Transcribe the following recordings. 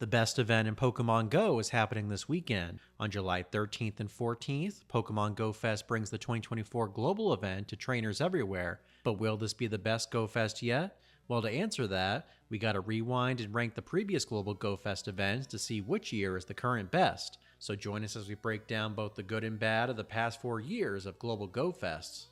The best event in Pokemon Go is happening this weekend. On July 13th and 14th, Pokemon Go Fest brings the 2024 global event to trainers everywhere. But will this be the best Go Fest yet? Well, to answer that, we gotta rewind and rank the previous global Go Fest events to see which year is the current best. So join us as we break down both the good and bad of the past 4 years of global Go Fests.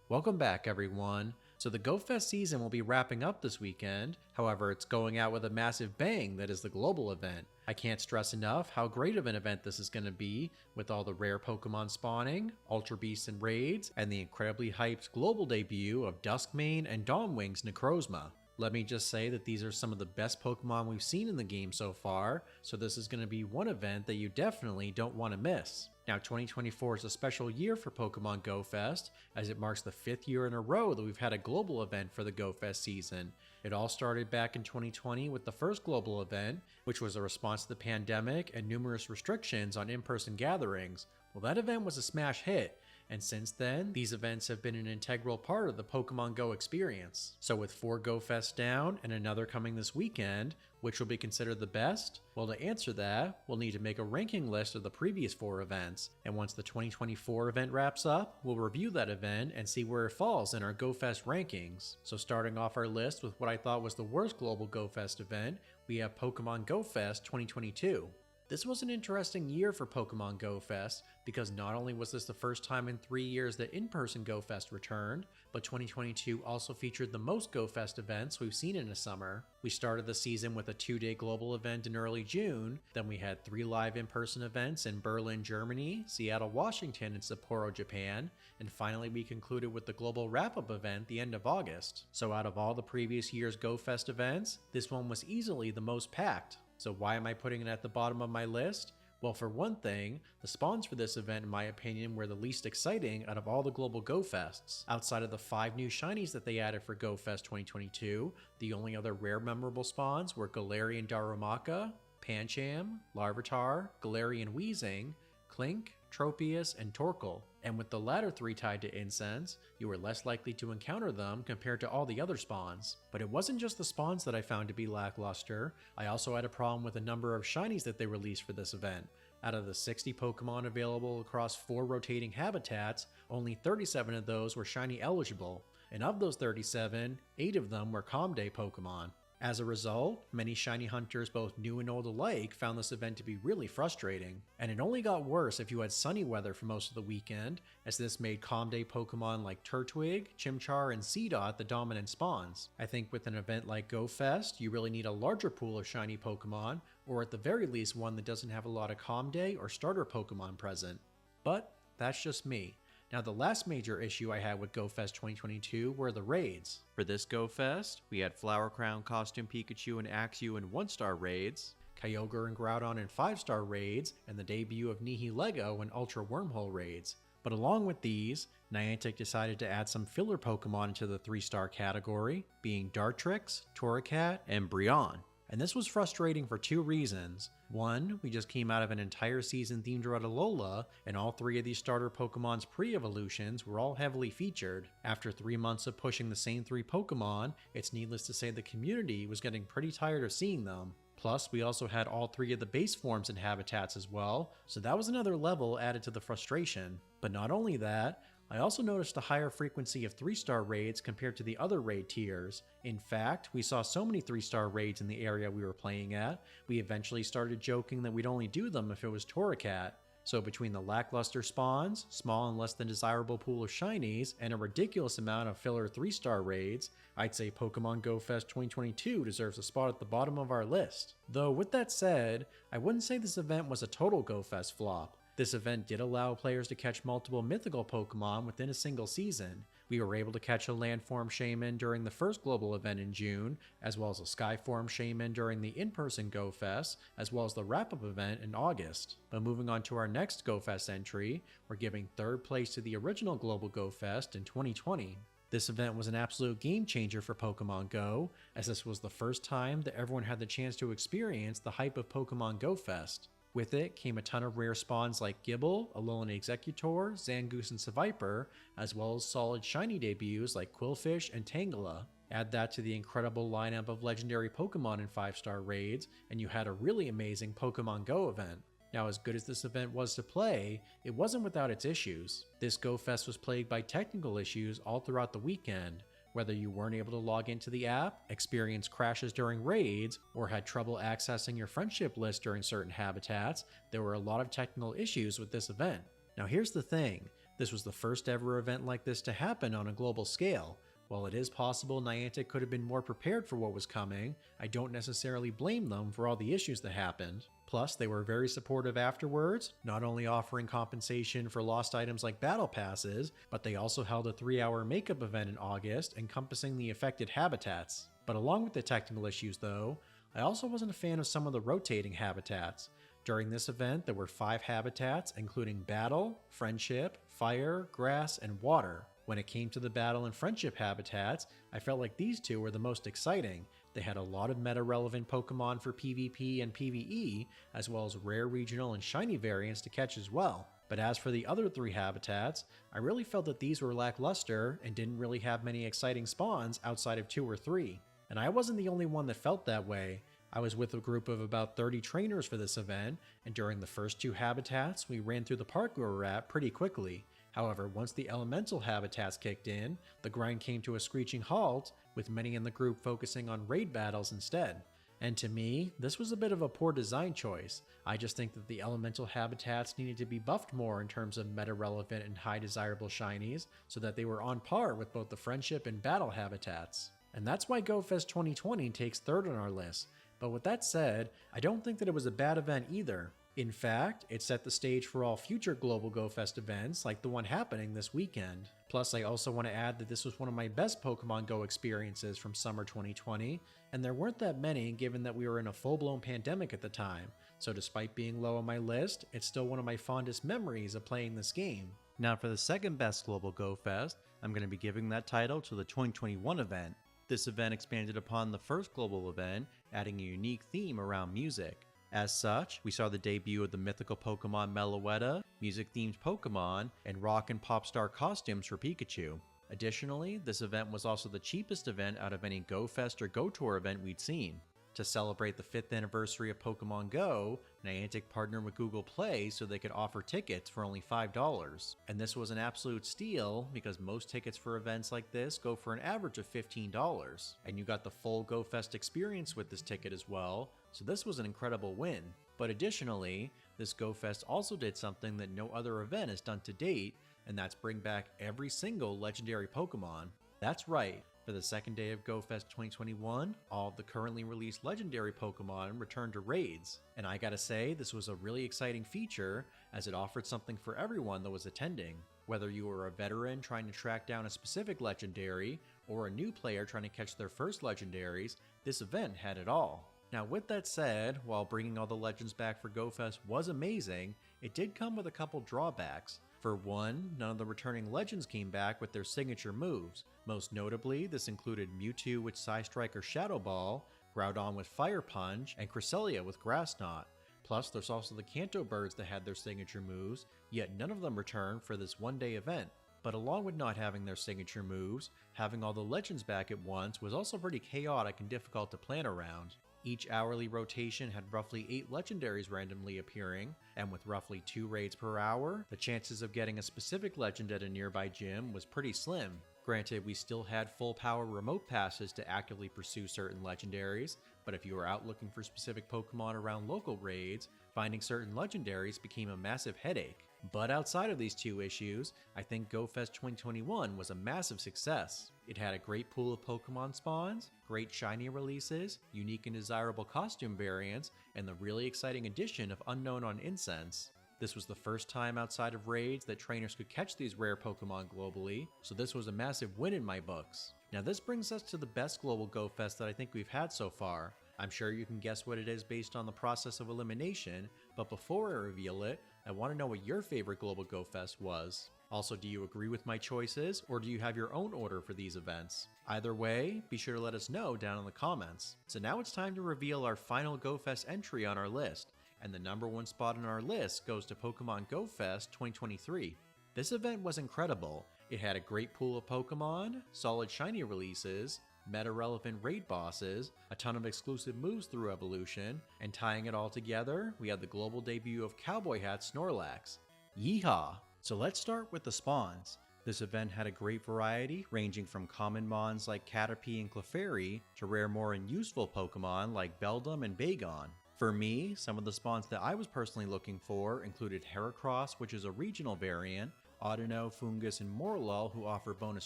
Welcome back, everyone. So the GoFest season will be wrapping up this weekend. However, it's going out with a massive bang that is the global event. I can't stress enough how great of an event this is going to be, with all the rare Pokemon spawning, Ultra Beasts and raids, and the incredibly hyped global debut of Duskmane and Dawnwing's Necrozma. Let me just say that these are some of the best Pokemon we've seen in the game so far, so this is going to be one event that you definitely don't want to miss. Now 2024 is a special year for Pokemon Go Fest, as it marks the 5th year in a row that we've had a global event for the Go Fest season. It all started back in 2020 with the first global event, which was a response to the pandemic and numerous restrictions on in-person gatherings. Well, that event was a smash hit, and since then, these events have been an integral part of the Pokemon Go experience. So with 4 Go Fests down and another coming this weekend, which will be considered the best? Well, to answer that, we'll need to make a ranking list of the previous 4 events, and once the 2024 event wraps up, we'll review that event and see where it falls in our Go Fest rankings. So starting off our list with what I thought was the worst global Go Fest event, we have Pokemon Go Fest 2022. This was an interesting year for Pokemon Go Fest because not only was this the first time in 3 years that in-person Go Fest returned, but 2022 also featured the most Go Fest events we've seen in a summer. We started the season with a 2-day global event in early June, then we had 3 live in-person events in Berlin, Germany, Seattle, Washington, and Sapporo, Japan, and finally we concluded with the global wrap-up event the end of August. So out of all the previous year's Go Fest events, this one was easily the most packed. So why am I putting it at the bottom of my list? Well, for one thing, the spawns for this event in my opinion were the least exciting out of all the global Go Fests. Outside of the 5 new shinies that they added for Go Fest 2022, the only other rare memorable spawns were Galarian Darumaka, Pancham, Larvitar, Galarian Weezing, Clink, Tropius, and Torkoal. And with the latter 3 tied to incense, you were less likely to encounter them compared to all the other spawns. But it wasn't just the spawns that I found to be lackluster, I also had a problem with the number of shinies that they released for this event. Out of the 60 Pokemon available across 4 rotating habitats, only 37 of those were shiny eligible, and of those 37, 8 of them were Calm Day Pokemon. As a result, many shiny hunters, both new and old alike, found this event to be really frustrating. And it only got worse if you had sunny weather for most of the weekend, as this made Calm Day Pokemon like Turtwig, Chimchar, and Seedot the dominant spawns. I think with an event like Go Fest, you really need a larger pool of shiny Pokemon, or at the very least one that doesn't have a lot of Calm Day or starter Pokemon present. But that's just me. Now the last major issue I had with Go Fest 2022 were the raids. For this Go Fest, we had Flower Crown, Costume Pikachu, and Axew in 1-star raids, Kyogre and Groudon in 5-star raids, and the debut of Nihilego in Ultra Wormhole raids. But along with these, Niantic decided to add some filler Pokemon into the 3-star category, being Dartrix, Torracat, and Brionne. And this was frustrating for 2 reasons. One, we just came out of an entire season themed around Alola, and all 3 of these starter Pokemon's pre-evolutions were all heavily featured. After 3 months of pushing the same 3 Pokemon, it's needless to say the community was getting pretty tired of seeing them. Plus, we also had all 3 of the base forms and habitats as well, so that was another level added to the frustration. But not only that, I also noticed a higher frequency of 3-star raids compared to the other raid tiers. In fact, we saw so many 3-star raids in the area we were playing at, we eventually started joking that we'd only do them if it was Torracat. So between the lackluster spawns, small and less than desirable pool of shinies, and a ridiculous amount of filler 3-star raids, I'd say Pokemon Go Fest 2022 deserves a spot at the bottom of our list. Though with that said, I wouldn't say this event was a total Go Fest flop. This event did allow players to catch multiple mythical Pokemon within a single season. We were able to catch a Landform Shaman during the first global event in June, as well as a Skyform Shaman during the in-person Go Fest, as well as the wrap-up event in August. But moving on to our next Go Fest entry, we're giving 3rd place to the original global Go Fest in 2020. This event was an absolute game changer for Pokemon Go, as this was the first time that everyone had the chance to experience the hype of Pokemon Go Fest. With it came a ton of rare spawns like Gibble, Alolan Executor, Zangoose, and Seviper, as well as solid shiny debuts like Quillfish and Tangela. Add that to the incredible lineup of legendary Pokemon in 5-star raids, and you had a really amazing Pokémon Go event. Now, as good as this event was to play, it wasn't without its issues. This Go Fest was plagued by technical issues all throughout the weekend. Whether you weren't able to log into the app, experienced crashes during raids, or had trouble accessing your friendship list during certain habitats, there were a lot of technical issues with this event. Now here's the thing, this was the first ever event like this to happen on a global scale. While it is possible Niantic could have been more prepared for what was coming, I don't necessarily blame them for all the issues that happened. Plus, they were very supportive afterwards, not only offering compensation for lost items like battle passes, but they also held a 3-hour makeup event in August encompassing the affected habitats. But along with the technical issues though, I also wasn't a fan of some of the rotating habitats. During this event, there were 5 habitats including Battle, Friendship, Fire, Grass, and Water. When it came to the Battle and Friendship habitats, I felt like these two were the most exciting. They had a lot of meta-relevant Pokemon for PvP and PvE, as well as rare regional and shiny variants to catch as well. But as for the other 3 habitats, I really felt that these were lackluster and didn't really have many exciting spawns outside of 2 or 3. And I wasn't the only one that felt that way. I was with a group of about 30 trainers for this event, and during the first 2 habitats, we ran through the park we were at pretty quickly. However, once the elemental habitats kicked in, the grind came to a screeching halt, with many in the group focusing on raid battles instead. And to me, this was a bit of a poor design choice. I just think that the elemental habitats needed to be buffed more in terms of meta-relevant and high desirable shinies, so that they were on par with both the friendship and battle habitats. And that's why GoFest 2020 takes 3rd on our list. But with that said, I don't think that it was a bad event either. In fact, it set the stage for all future global GoFest events like the one happening this weekend. Plus, I also want to add that this was one of my best Pokemon Go experiences from summer 2020, and there weren't that many given that we were in a full-blown pandemic at the time, so despite being low on my list, it's still one of my fondest memories of playing this game. Now for the second best global GoFest, I'm going to be giving that title to the 2021 event. This event expanded upon the first global event, adding a unique theme around music. As such, we saw the debut of the mythical Pokemon Meloetta, music-themed Pokemon, and rock and pop star costumes for Pikachu. Additionally, this event was also the cheapest event out of any GoFest or GoTour event we'd seen. To celebrate the 5th anniversary of Pokemon Go, Niantic partnered with Google Play so they could offer tickets for only $5. And this was an absolute steal because most tickets for events like this go for an average of $15. And you got the full GoFest experience with this ticket as well, so this was an incredible win. But additionally, this GoFest also did something that no other event has done to date, and that's bring back every single legendary Pokemon. That's right. For the second day of GoFest 2021, all of the currently released legendary Pokemon returned to raids. And I gotta say, this was a really exciting feature as it offered something for everyone that was attending. Whether you were a veteran trying to track down a specific legendary, or a new player trying to catch their first legendaries, this event had it all. Now with that said, while bringing all the legends back for GoFest was amazing, it did come with a couple drawbacks. For one, none of the returning legends came back with their signature moves. Most notably, this included Mewtwo with Psystrike or Shadow Ball, Groudon with Fire Punch, and Cresselia with Grass Knot. Plus, there's also the Kanto birds that had their signature moves, yet none of them returned for this one-day event. But along with not having their signature moves, having all the legends back at once was also pretty chaotic and difficult to plan around. Each hourly rotation had roughly 8 legendaries randomly appearing, and with roughly 2 raids per hour, the chances of getting a specific legend at a nearby gym was pretty slim. Granted, we still had full power remote passes to actively pursue certain legendaries, but if you were out looking for specific Pokemon around local raids, finding certain legendaries became a massive headache. But outside of these 2 issues, I think GoFest 2021 was a massive success. It had a great pool of Pokemon spawns, great shiny releases, unique and desirable costume variants, and the really exciting addition of Unknown on Incense. This was the first time outside of raids that trainers could catch these rare Pokemon globally, so this was a massive win in my books. Now this brings us to the best global GoFest that I think we've had so far. I'm sure you can guess what it is based on the process of elimination, but before I reveal it, I want to know what your favorite global GoFest was. Also, do you agree with my choices, or do you have your own order for these events? Either way, be sure to let us know down in the comments. So now it's time to reveal our final GoFest entry on our list. and the number one spot on our list goes to Pokemon Go Fest 2023. This event was incredible. It had a great pool of Pokemon, solid shiny releases, meta-relevant raid bosses, a ton of exclusive moves through evolution, and tying it all together, we had the global debut of Cowboy Hat Snorlax. Yeehaw! So let's start with the spawns. This event had a great variety, ranging from common mons like Caterpie and Clefairy to rare, more and useful Pokemon like Beldum and Bagon. For me, some of the spawns that I was personally looking for included Heracross, which is a regional variant, Audino, Fungus, and Morlul, who offer bonus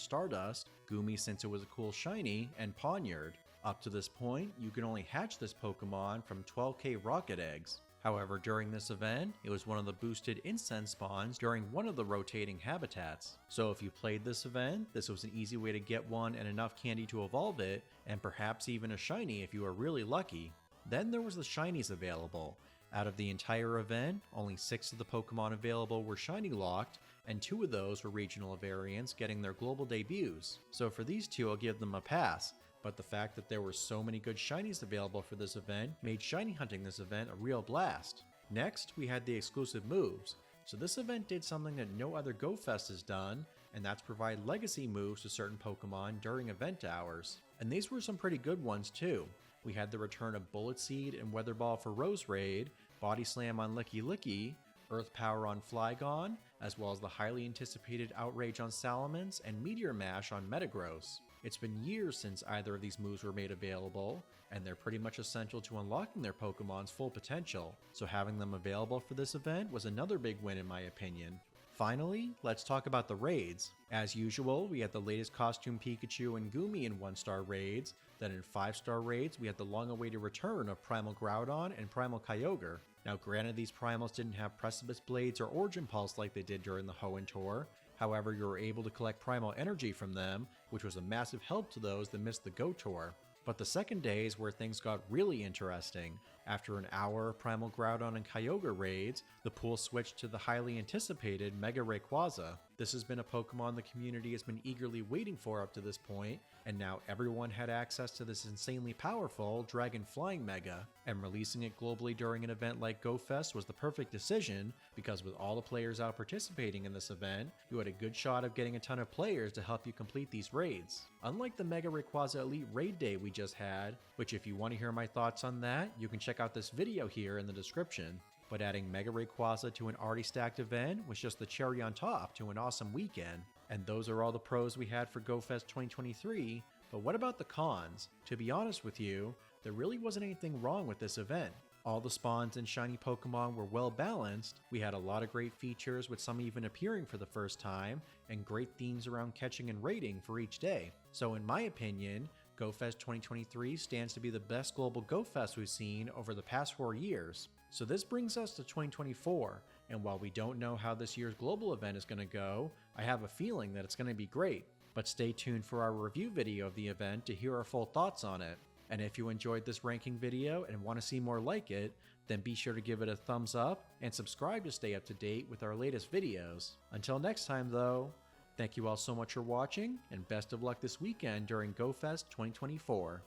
Stardust, Goomy since it was a cool shiny, and Pawniard. Up to this point, you can only hatch this Pokemon from 12k rocket eggs. However, during this event, it was one of the boosted incense spawns during one of the rotating habitats. So if you played this event, this was an easy way to get one and enough candy to evolve it, and perhaps even a shiny if you were really lucky. Then there was the shinies available. Out of the entire event, only 6 of the Pokemon available were shiny locked, and 2 of those were regional variants getting their global debuts. So for these 2, I'll give them a pass, but the fact that there were so many good shinies available for this event made shiny hunting this event a real blast. Next, we had the exclusive moves. So this event did something that no other Go Fest has done, and that's provide legacy moves to certain Pokemon during event hours. And these were some pretty good ones too. We had the return of Bullet Seed and Weather Ball for Rose Raid, Body Slam on Licky Licky, Earth Power on Flygon, as well as the highly anticipated Outrage on Salamence and Meteor Mash on Metagross. It's been years since either of these moves were made available, and they're pretty much essential to unlocking their Pokemon's full potential, so having them available for this event was another big win in my opinion. Finally, let's talk about the raids. As usual, we had the latest costume Pikachu and Goomy in 1-star raids, then in 5-star raids we had the long-awaited return of Primal Groudon and Primal Kyogre. Now granted, these Primals didn't have Precipice Blades or Origin Pulse like they did during the Hoenn Tour, however you were able to collect Primal Energy from them, which was a massive help to those that missed the Go Tour. But the second day is where things got really interesting. After an hour of Primal Groudon and Kyogre raids, the pool switched to the highly anticipated Mega Rayquaza. This has been a Pokemon the community has been eagerly waiting for up to this point, and now everyone had access to this insanely powerful Dragon Flying Mega, and releasing it globally during an event like Go Fest was the perfect decision, because with all the players out participating in this event, you had a good shot of getting a ton of players to help you complete these raids. Unlike the Mega Rayquaza Elite Raid Day we just had, which if you want to hear my thoughts on that, you can check out this video here in the description. But adding Mega Rayquaza to an already stacked event was just the cherry on top to an awesome weekend. And those are all the pros we had for Go Fest 2023, but what about the cons? To be honest with you, there really wasn't anything wrong with this event. All the spawns and shiny Pokemon were well balanced, we had a lot of great features with some even appearing for the first time, and great themes around catching and raiding for each day. So in my opinion, Go Fest 2023 stands to be the best global Go Fest we've seen over the past 4 years. So this brings us to 2024, and while we don't know how this year's global event is going to go, I have a feeling that it's going to be great. But stay tuned for our review video of the event to hear our full thoughts on it. And if you enjoyed this ranking video and want to see more like it, then be sure to give it a thumbs up and subscribe to stay up to date with our latest videos. Until next time though, thank you all so much for watching, and best of luck this weekend during Go Fest 2024.